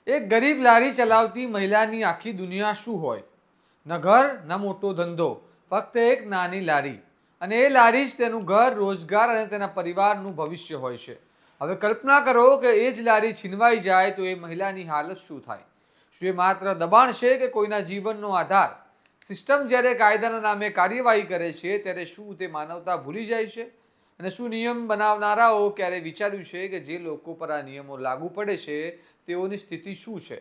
એક ગરીબ લારી ચલાવતી મહિલાની આખી દુનિયા શું હોય? ન ઘર ન મોટો ધંધો, ફક્ત એક નાની લારી. અને એ લારી જ તેનું ઘર, રોજગાર અને તેના પરિવારનું ભવિષ્ય હોય છે. હવે કલ્પના કરો કે એ જ લારી છીનવાઈ જાય તો એ મહિલાની હાલત શું થાય? શું એ માત્ર દબાણ છે કે કોઈના જીવનનો આધાર? સિસ્ટમ જ્યારે કાયદાના નામે કાર્યવાહી કરે છે ત્યારે શું તે માનવતા ભૂલી જાય છે? અને શું નિયમ બનાવનારાઓ ક્યારે વિચાર્યું છે કે જે લોકો પર આ નિયમો લાગુ પડે છે તેઓની સ્થિતિ શું છે?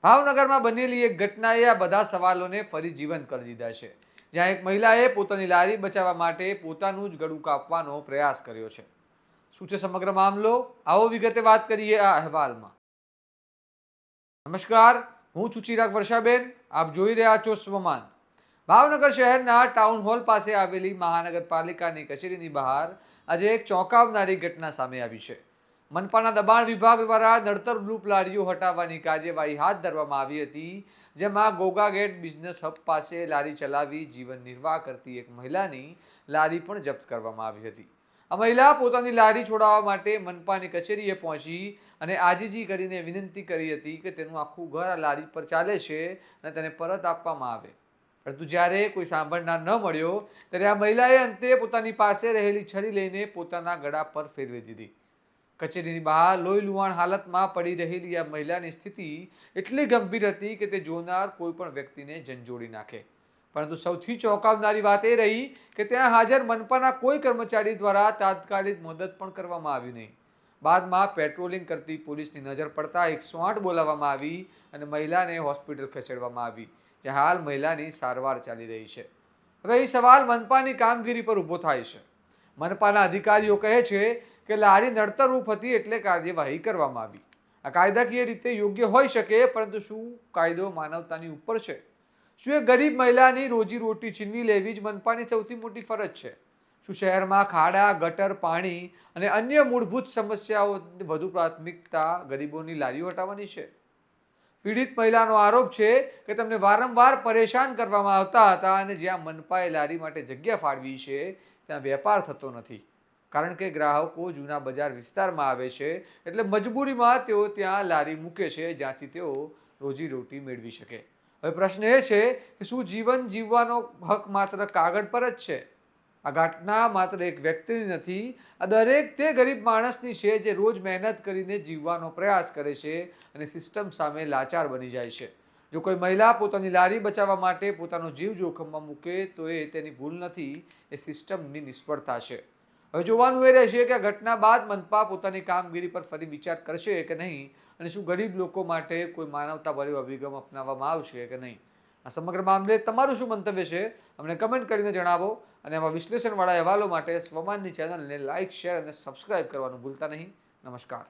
ભાવનગરમાં બનેલી એક ઘટનાએ આ બધા સવાલોને ફરી જીવંત કરી દીધા છે, જ્યાં એક મહિલાએ પોતાની લારી બચાવવા માટે પોતાનું જ ગળું કાપવાનો પ્રયાસ કર્યો છે. શું છે સમગ્ર મામલો? આવો વિગતે વાત કરીએ આ અહેવાલમાં. નમસ્કાર, હું છું ચિરાગ વર્ષાબેન. આપ જોઈ રહ્યા છો સ્વમાન. ભાવનગર શહેરના ટાઉન હોલ પાસે આવેલી મહાનગરપાલિકાની કચેરીની બહાર આજે એક ચોંકાવનારી ઘટના સામે આવી છે. મનપાના દબાણ વિભાગ દ્વારા નડતર બ્લૂપ લારીઓ હટાવવાની કાર્યવાહી હાથ ધરવામાં આવી હતી, જેમાં ગોગા ગેટ બિઝનેસ હબ પાસે લારી ચલાવી જીવન નિર્વાહ કરતી એક મહિલાની લારી પણ જપ્ત કરવામાં આવી હતી. આ મહિલા પોતાની લારી છોડાવવા માટે મનપાની કચેરીએ પહોંચી અને આજીજી કરીને વિનંતી કરી હતી કે તેનું આખું ઘર આ લારી પર ચાલે છે અને તેને પરત આપવામાં આવે. પરંતુ જ્યારે કોઈ સાંભળનાર ન મળ્યો ત્યારે આ મહિલાએ અંતે પોતાની પાસે રહેલી છરી લઈને પોતાના ગળા પર ફેરવી દીધી. કચેરીની બહાર લોહી લુહાણ હાલતમાં પડી રહેલી આ મહિલાની સ્થિતિ એટલી ગંભીર હતી કે તે જોનાર કોઈ પણ વ્યક્તિને ઝંઝોડી નાખે. પરંતુ સૌથી ચોંકાવનારી વાત એ રહી કે ત્યાં હાજર મનપાના કોઈ કર્મચારી દ્વારા તાત્કાલિક મદદ પણ કરવામાં આવી નહીં. બાદમાં પેટ્રોલિંગ કરતી પોલીસની નજર પડતા 108 બોલાવવામાં આવી અને મહિલાને હોસ્પિટલ ખસેડવામાં આવી, જ્યાં હાલ મહિલાની સારવાર ચાલી રહી છે. હવે એ સવાલ મનપાની કામગીરી પર ઊભો થાય છે. મનપાના અધિકારીઓ કહે છે કે લારી નડતરરૂપ હતી એટલે કાર્યવાહી કરવામાં આવી. આ કાયદાકીય રીતે યોગ્ય હોઈ શકે, પરંતુ શું કાયદો માનવતાની ઉપર છે? શું એ ગરીબ મહિલાની રોજીરોટી છીનવી લેવી જ મનપાની સૌથી મોટી ફરજ છે? શું શહેરમાં ખાડા, ગટર, પાણી અને અન્ય મૂળભૂત સમસ્યાઓ વધુ પ્રાથમિકતા ગરીબોની લારીઓ હટાવવાની છે? પીડિત મહિલાનો આરોપ છે કે તેમને વારંવાર પરેશાન કરવામાં આવતા હતા અને જ્યાં મનપાએ લારી માટે જગ્યા ફાળવી છે ત્યાં વેપાર થતો નથી, કારણ કે ગ્રાહકો જૂના બજાર વિસ્તારમાં આવે છે, એટલે મજબૂરીમાં તેઓ ત્યાં લારી મૂકે છે જ્યાંથી તેઓ રોજીરોટી મેળવી શકે. હવે પ્રશ્ન એ છે કે શું જીવન જીવવાનો હક માત્ર કાગળ પર જ છે? આ ઘટના માત્ર એક વ્યક્તિની નથી, આ દરેક તે ગરીબ માણસની છે જે રોજ મહેનત કરીને જીવવાનો પ્રયાસ કરે છે અને સિસ્ટમ સામે લાચાર બની જાય છે. જો કોઈ મહિલા પોતાની લારી બચાવવા માટે પોતાનો જીવ જોખમમાં મૂકે તો એ તેની ભૂલ નથી, એ સિસ્ટમની નિષ્ફળતા છે. હવે જોવાનું એ રહેશે કે આ ઘટના બાદ મનપા પોતાની કામગીરી પર ફરી વિચાર કરશે કે નહીં, અને શું ગરીબ લોકો માટે કોઈ માનવતાભર્યો અભિગમ અપનાવવામાં આવશે કે નહીં. આ સમગ્ર મામલે તમારું શું મંતવ્ય છે? અમને કમેન્ટ કરીને જણાવો. અને આવા વિશ્લેષણવાળા અહેવાલો માટે સ્વમાનની ચેનલને લાઇક, શેર અને સબસ્ક્રાઇબ કરવાનું ભૂલતા નહીં. નમસ્કાર.